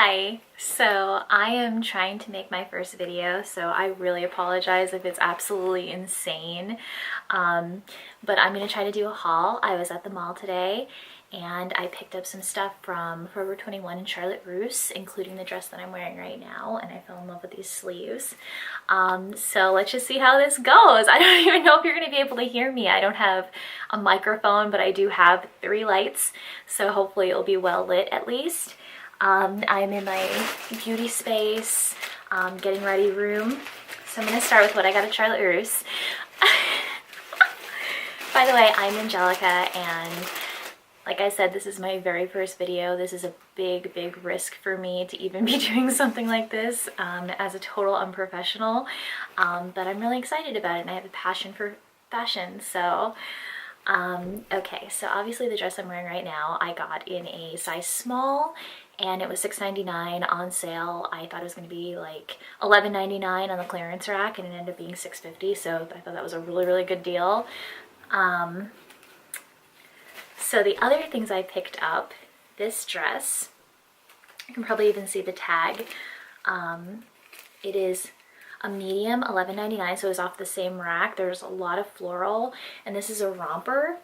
Hi! So I am trying to make my first video, so I really apologize if it's absolutely insane. But I'm going to try to do a haul. I was at the mall today and I picked up some stuff from Forever 21 and Charlotte Russe, including the dress that I'm wearing right now, and I fell in love with these sleeves. So let's just see how this goes. I don't even know if you're going to be able to hear me. I don't have a microphone, but I do have 3 lights, so hopefully it'll be well lit at least. I'm in my beauty space, getting ready room. So I'm going to start with what I got at Charlotte Russe. By the way, I'm Angelica, and like I said, this is my very first video. This is a big risk for me to even be doing something like this as a total unprofessional, but I'm really excited about it, and I have a passion for fashion. So okay, so obviously the dress I'm wearing right now I got in a size small, and it was $6.99 on sale. I thought it was going to be like $11.99 on the clearance rack, and it ended up being $6.50, so I thought that was a really good deal. So the other things I picked up, this dress, you can probably even see the tag. It is a medium, $11.99, so it was off the same rack. There's a lot of floral, and this is a romper.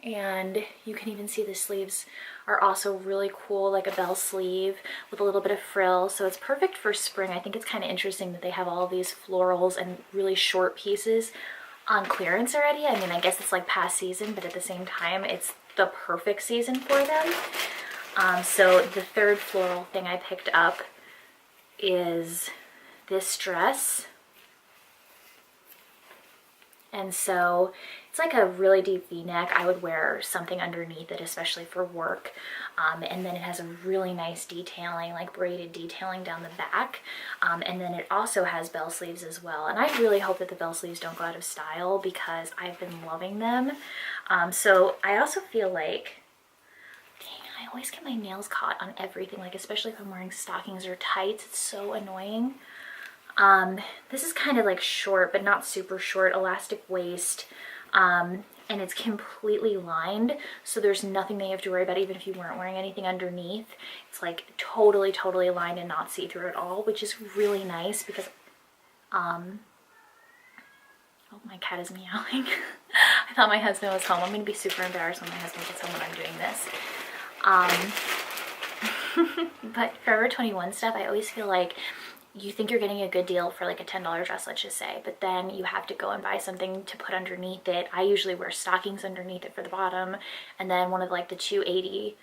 And you can even see the sleeves are also really cool, like a bell sleeve with a little bit of frill, so it's perfect for spring. I think it's kind of interesting that they have all these florals and really short pieces on clearance already. I mean, I guess it's like past season, but at the same time it's the perfect season for them. So the third floral thing I picked up is this dress. And so it's like a really deep v-neck. I would wear something underneath it, especially for work. And then it has a really nice detailing, like braided detailing down the back. And then it also has bell sleeves as well. And I really hope that the bell sleeves don't go out of style, because I've been loving them. So I also feel like, dang, I always get my nails caught on everything, like especially if I'm wearing stockings or tights. It's so annoying. This is kind of like short, but not super short, elastic waist, and it's completely lined, so there's nothing that you have to worry about even if you weren't wearing anything underneath. It's like totally lined and not see-through at all, which is really nice because, oh, my cat is meowing. I thought my husband was home. I'm gonna be super embarrassed when my husband gets home when I'm doing this. But Forever 21 stuff, I always feel like you think you're getting a good deal for like a $10 dress, let's just say, but then you have to go and buy something to put underneath it. I usually wear stockings underneath it for the bottom, and then one of like the $2.80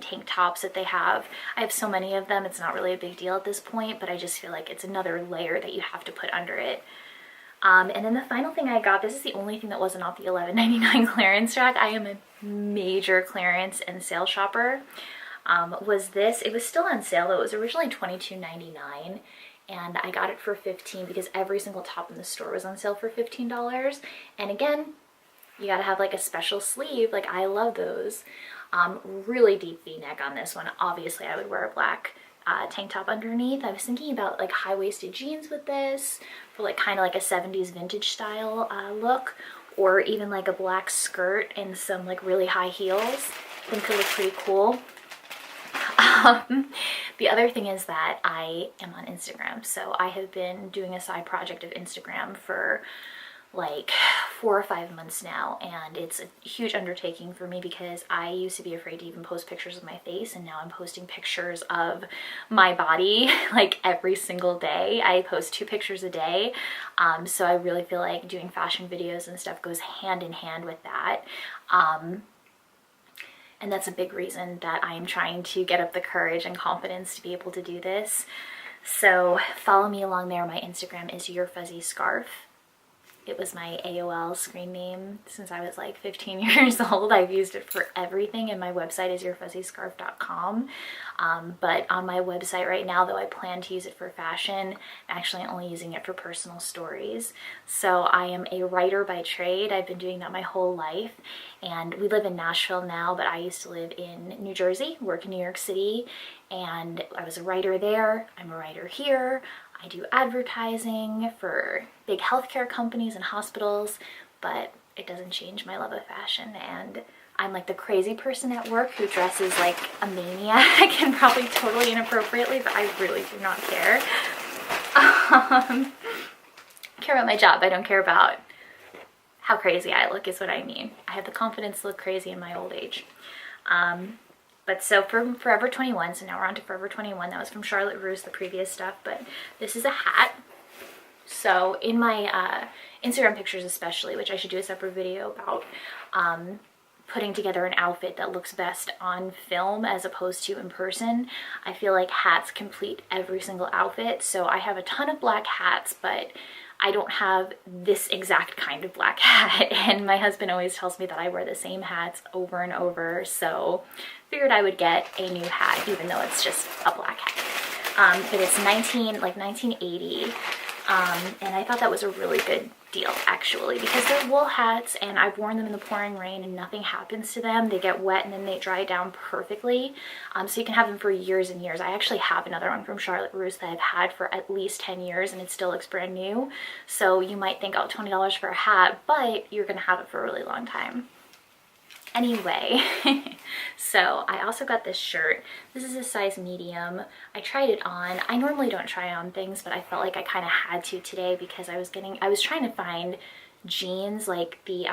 tank tops that they have. I have so many of them, it's not really a big deal at this point, but I just feel like it's another layer that you have to put under it. And then the final thing I got, this is the only thing that wasn't off the $11.99 clearance rack. I am a major clearance and sale shopper. Was this. It was still on sale though. It was originally $22.99, and I got it for $15 because every single top in the store was on sale for $15. And again, you gotta have like a special sleeve. Like, I love those. Really deep v-neck on this one. Obviously I would wear a black tank top underneath. I was thinking about like high-waisted jeans with this for like kind of like a 70s vintage style look, or even like a black skirt and some like really high heels. I think it would look pretty cool. The other thing is that I am on Instagram, so I have been doing a side project of Instagram for like 4 or 5 months now, and it's a huge undertaking for me because I used to be afraid to even post pictures of my face, and now I'm posting pictures of my body like every single day. I post 2 pictures a day, so I really feel like doing fashion videos and stuff goes hand in hand with that. And that's a big reason that I am trying to get up the courage and confidence to be able to do this. So follow me along there. My Instagram is Your Fuzzy Scarf. It was my AOL screen name since I was like 15 years old. I've used it for everything, and my website is yourfuzzyscarf.com. But on my website right now, though, I plan to use it for fashion. Actually, I'm only using it for personal stories. So I am a writer by trade. I've been doing that my whole life. And we live in Nashville now, but I used to live in New Jersey, work in New York City, and I was a writer there. I'm a writer here. I do advertising for big healthcare companies and hospitals, but it doesn't change my love of fashion, and I'm like the crazy person at work who dresses like a maniac and probably totally inappropriately, but I really do not care. I care about my job. I don't care about how crazy I look is what I mean. I have the confidence to look crazy in my old age. But so from Forever 21, so now we're on to Forever 21. That was from Charlotte Russe, the previous stuff, but this is a hat. So in my Instagram pictures especially, which I should do a separate video about, putting together an outfit that looks best on film as opposed to in person, I feel like hats complete every single outfit. So I have a ton of black hats, but I don't have this exact kind of black hat, and my husband always tells me that I wear the same hats over and over, so figured I would get a new hat even though it's just a black hat. But it's 1980, and I thought that was a really good deal actually, because they're wool hats and I've worn them in the pouring rain and nothing happens to them. They get wet and then they dry down perfectly, so you can have them for years and years. I actually have another one from Charlotte Russe that I've had for at least 10 years and it still looks brand new. So you might think, oh, $20 for a hat, but you're gonna have it for a really long time. Anyway, so I also got this shirt. This is a size medium. I tried it on. I normally don't try on things, but I felt like I kind of had to today because I was trying to find jeans, like the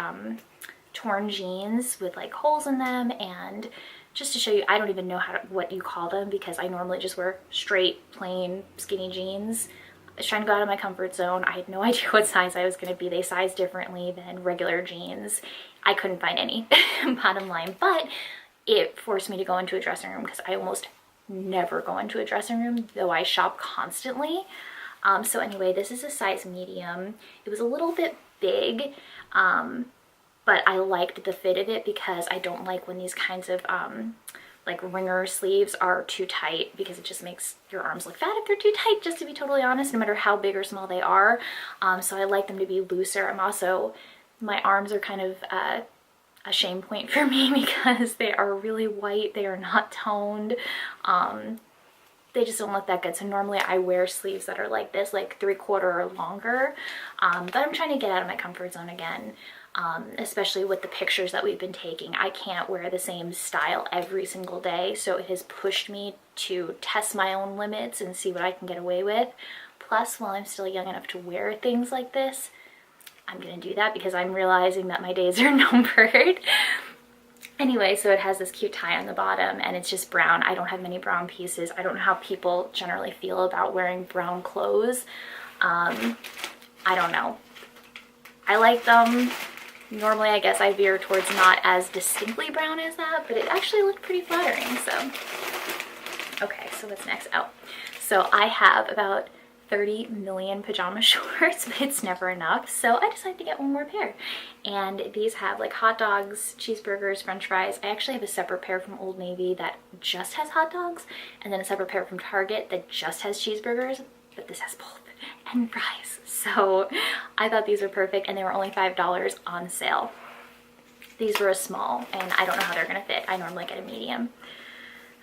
torn jeans with like holes in them, and just to show you, I don't even know what you call them because I normally just wear straight, plain, skinny jeans. I was trying to go out of my comfort zone. I had no idea what size I was going to be. They size differently than regular jeans. I couldn't find any, bottom line, but it forced me to go into a dressing room because I almost never go into a dressing room, though I shop constantly. So anyway, this is a size medium. It was a little bit big, but I liked the fit of it because I don't like when these kinds of like ringer sleeves are too tight, because it just makes your arms look fat if they're too tight, just to be totally honest, no matter how big or small they are. So I like them to be looser. My arms are kind of a shame point for me because they are really white. They are not toned. They just don't look that good. So normally I wear sleeves that are like this, like 3/4 or longer. But I'm trying to get out of my comfort zone again, especially with the pictures that we've been taking. I can't wear the same style every single day. So it has pushed me to test my own limits and see what I can get away with. Plus, while I'm still young enough to wear things like this, I'm gonna do that because I'm realizing that my days are numbered. Anyway, so it has this cute tie on the bottom and it's just brown. I don't have many brown pieces. I don't know how people generally feel about wearing brown clothes. I don't know. I like them. Normally, I guess I veer towards not as distinctly brown as that, but it actually looked pretty flattering, so. Okay, so what's next? Oh, so I have about 30 million pajama shorts, but it's never enough, so I decided to get one more pair. And these have like hot dogs, cheeseburgers, french fries. I actually have a separate pair from Old Navy that just has hot dogs, and then a separate pair from Target that just has cheeseburgers, but this has both, and fries. So I thought these were perfect, and they were only $5 on sale. These were a small, and I don't know how they're gonna fit. I normally get a medium.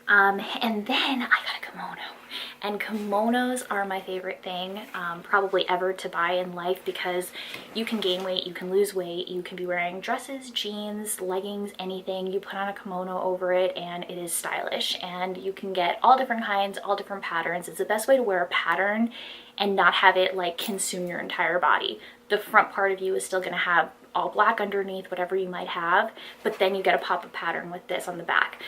And then I got a kimono, and kimonos are my favorite thing probably ever to buy in life, because you can gain weight, you can lose weight, you can be wearing dresses, jeans, leggings, anything. You put on a kimono over it and it is stylish, and you can get all different kinds, all different patterns. It's the best way to wear a pattern and not have it like consume your entire body. The front part of you is still gonna have all black underneath, whatever you might have, but then you get a pop-up pattern with this on the back.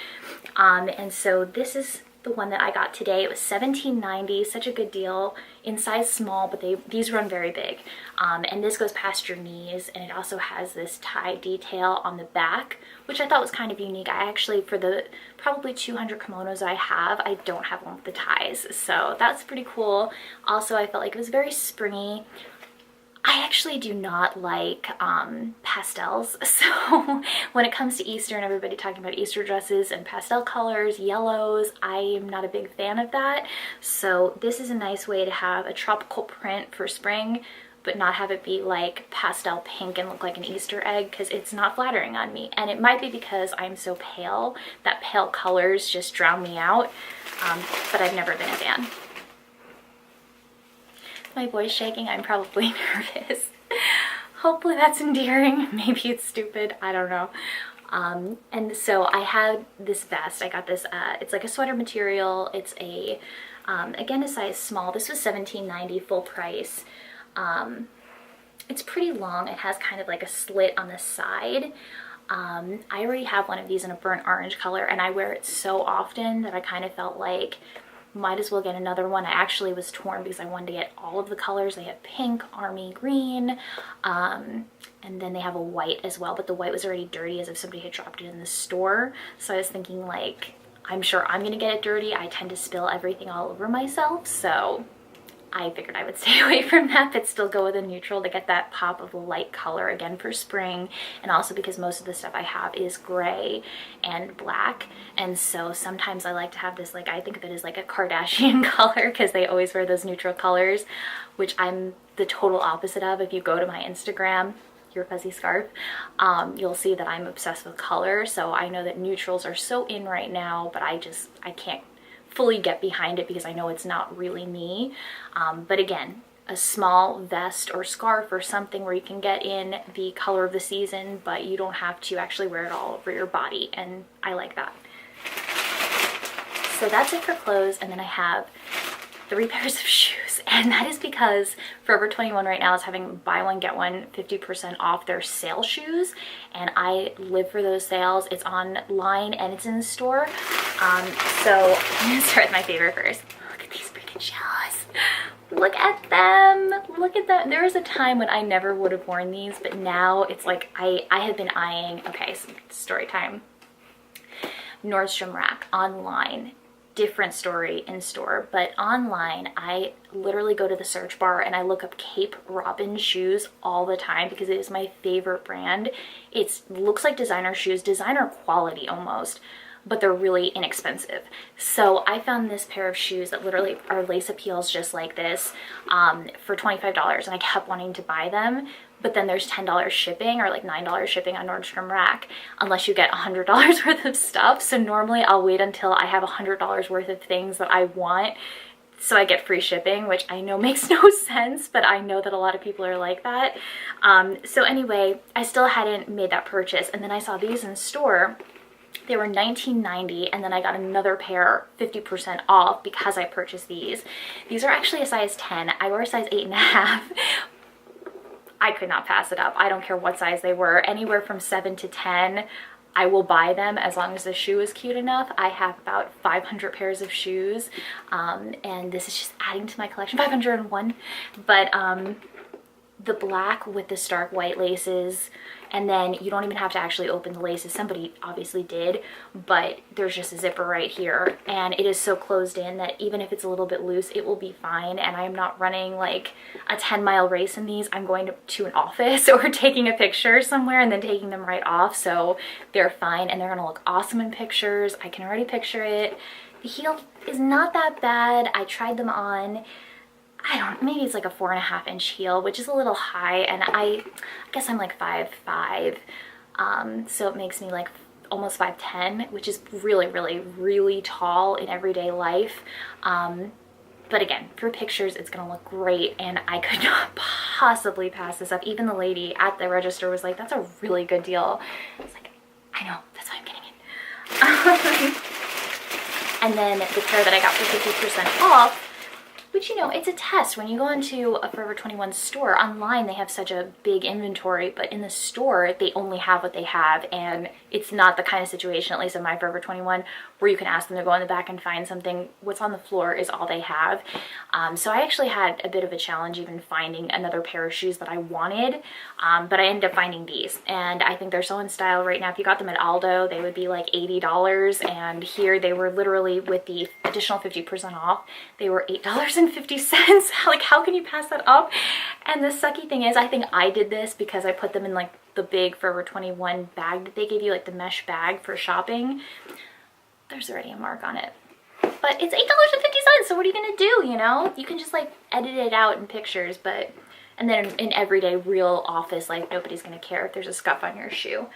And so this is the one that I got today. It was $17.90, such a good deal, in size small, but these run very big. And this goes past your knees, and it also has this tie detail on the back, which I thought was kind of unique. I actually, for the probably 200 kimonos I have, I don't have one with the ties, so that's pretty cool. Also, I felt like it was very springy. I actually do not like pastels, so when it comes to Easter and everybody talking about Easter dresses and pastel colors, yellows, I am not a big fan of that. So this is a nice way to have a tropical print for spring, but not have it be like pastel pink and look like an Easter egg, because it's not flattering on me. And it might be because I'm so pale that pale colors just drown me out, but I've never been a fan. My voice shaking, I'm probably nervous. Hopefully that's endearing. Maybe it's stupid, I don't know. And so I had this vest. I got this, it's like a sweater material. It's a, again, a size small. This was $17.90 full price. It's pretty long. It has kind of like a slit on the side. I already have one of these in a burnt orange color, and I wear it so often that I kind of felt like might as well get another one. I actually was torn because I wanted to get all of the colors. They have pink, army green, and then they have a white as well, but the white was already dirty as if somebody had dropped it in the store. So I was thinking, like, I'm sure I'm gonna get it dirty. I tend to spill everything all over myself, so I figured I would stay away from that, but still go with a neutral to get that pop of light color again for spring. And also because most of the stuff I have is gray and black, and so sometimes I like to have this, like, I think of it as like a Kardashian color because they always wear those neutral colors, which I'm the total opposite of. If you go to my Instagram, Your Fuzzy Scarf, you'll see that I'm obsessed with color. So I know that neutrals are so in right now, but I can't fully get behind it because I know it's not really me. But again, a small vest or scarf or something where you can get in the color of the season, but you don't have to actually wear it all over your body, and I like that. So that's it for clothes, and then I have 3 pairs of shoes, and that is because Forever 21 right now is having buy one get one 50% off their sale shoes, and I live for those sales. It's online and it's in the store. So I'm gonna start with my favorite first. Look at these freaking shoes. Look at them. Look at them. There was a time when I never would have worn these, but now it's like I have been eyeing. Okay, so story time. Nordstrom Rack online. Different story in store, but online I literally go to the search bar and I look up Cape Robin shoes all the time because it is my favorite brand. It looks like designer shoes, designer quality almost, but they're really inexpensive. So I found this pair of shoes that literally are lace up heels just like this for $25, and I kept wanting to buy them. But then there's $10 shipping or like $9 shipping on Nordstrom Rack unless you get $100 worth of stuff. So normally I'll wait until I have $100 worth of things that I want so I get free shipping, which I know makes no sense, but I know that a lot of people are like that. So anyway, I still hadn't made that purchase, and then I saw these in store. They were $19.90, and then I got another pair 50% off because I purchased these. These are actually a size 10. I wear a size 8.5. I could not pass it up. I don't care what size they were. Anywhere from 7 to 10, I will buy them as long as the shoe is cute enough. I have about 500 pairs of shoes, and this is just adding to my collection. 501, but the black with the stark white laces, and then you don't even have to actually open the laces. Somebody obviously did, but there's just a zipper right here, and it is so closed in that even if it's a little bit loose, it will be fine. And I'm not running like a 10-mile race in these. I'm going to an office or taking a picture somewhere and then taking them right off, so they're fine, and they're gonna look awesome in pictures. I can already picture it. The heel is not that bad. I tried them on. Maybe it's like a 4.5-inch heel, which is a little high, and I guess I'm like 5'5", so it makes me like almost 5'10", which is really, really, really tall in everyday life. But again, for pictures, it's gonna look great, and I could not possibly pass this up. Even the lady at the register was like, "That's a really good deal." I was like, "I know, that's why I'm getting it." And then the pair that I got for 50% off, which, you know, it's a test. When you go into a Forever 21 store, online they have such a big inventory, but in the store they only have what they have, and it's not the kind of situation, at least in my Forever 21, where you can ask them to go in the back and find something. What's on the floor is all they have. So I actually had a bit of a challenge even finding another pair of shoes that I wanted, but I ended up finding these, and I think they're so in style right now. If you got them at Aldo, they would be like $80, and here they were literally, with the additional 50% off, they were $8.50. Like, how can you pass that up? And the sucky thing is, I think I did this because I put them in like the big Forever 21 bag that they give you, like the mesh bag for shopping. There's already a mark on it, but it's $8.50, so what are you gonna do, you know? You can just like edit it out in pictures, but and then in everyday real office life, nobody's gonna care if there's a scuff on your shoe.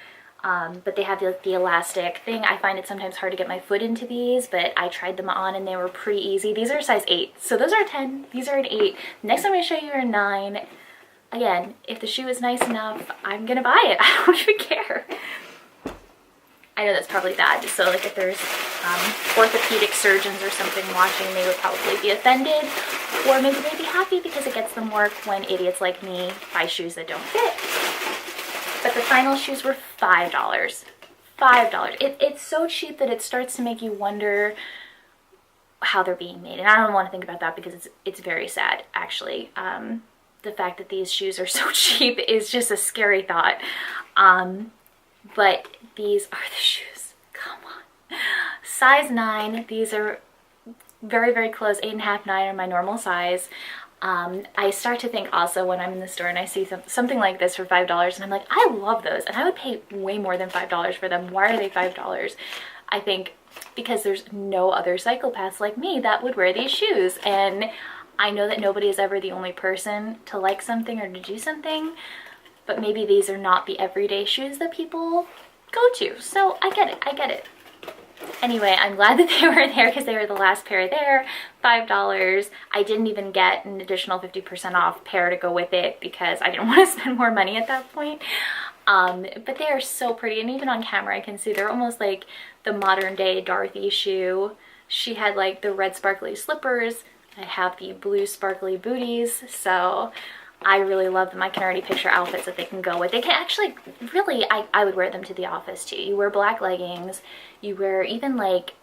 But they have the elastic thing. I find it sometimes hard to get my foot into these, but I tried them on and they were pretty easy. These are a size 8, so those are a 10, these are an 8. Next I'm gonna show you are a 9. Again, if the shoe is nice enough, I'm gonna buy it. I don't even care. I know that's probably bad. So like if there's orthopedic surgeons or something watching, they would probably be offended, or maybe they'd be happy because it gets them work when idiots like me buy shoes that don't fit. But the final shoes were $5. $5. It's so cheap that it starts to make you wonder how they're being made. And I don't want to think about that because it's very sad, actually. The fact that these shoes are so cheap is just a scary thought. But these are the shoes. Come on. Size 9. These are very, very close. 8.5, 9 are my normal size. I start to think also when I'm in the store and I see something like this for $5 and I'm like, I love those and I would pay way more than $5 for them. Why are they $5? I think because there's no other psychopaths like me that would wear these shoes, and I know that nobody is ever the only person to like something or to do something, but maybe these are not the everyday shoes that people go to. So I get it. Anyway, I'm glad that they were there because they were the last pair there. $5. I didn't even get an additional 50% off pair to go with it because I didn't want to spend more money at that point. But they are so pretty, and even on camera I can see they're almost like the modern day Dorothy shoe. She had like the red sparkly slippers. I have the blue sparkly booties, so I really love them. I can already picture outfits that they can go with. They can actually, really, I would wear them to the office too. You wear black leggings, you wear even like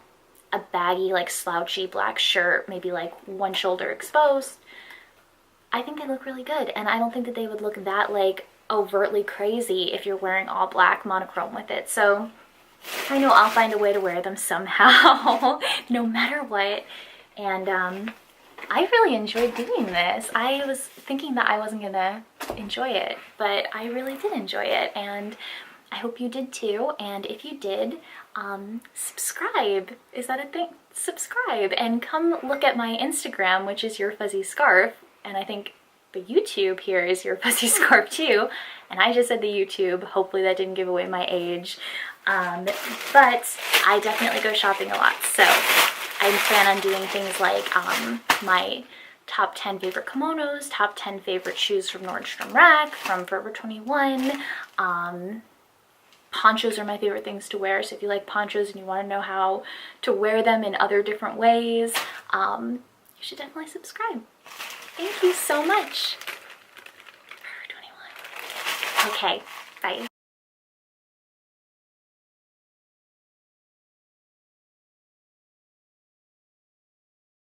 a baggy, like slouchy black shirt, maybe like one shoulder exposed. I think they look really good, and I don't think that they would look that like overtly crazy if you're wearing all black monochrome with it. So I know I'll find a way to wear them somehow, no matter what. And I really enjoyed doing this. I was thinking that I wasn't gonna enjoy it, but I really did enjoy it, and I hope you did too. And if you did, subscribe. Is that a thing? Subscribe and come look at my Instagram, which is Your Fuzzy Scarf, and I think the YouTube here is Your Fuzzy Scarf too. And I just said the YouTube. Hopefully that didn't give away my age. But I definitely go shopping a lot, so I plan on doing things like my top 10 favorite kimonos, top 10 favorite shoes from Nordstrom Rack, from Forever 21. Ponchos are my favorite things to wear, so if you like ponchos and you want to know how to wear them in other different ways, you should definitely subscribe. Thank you so much. Forever 21. Okay, bye.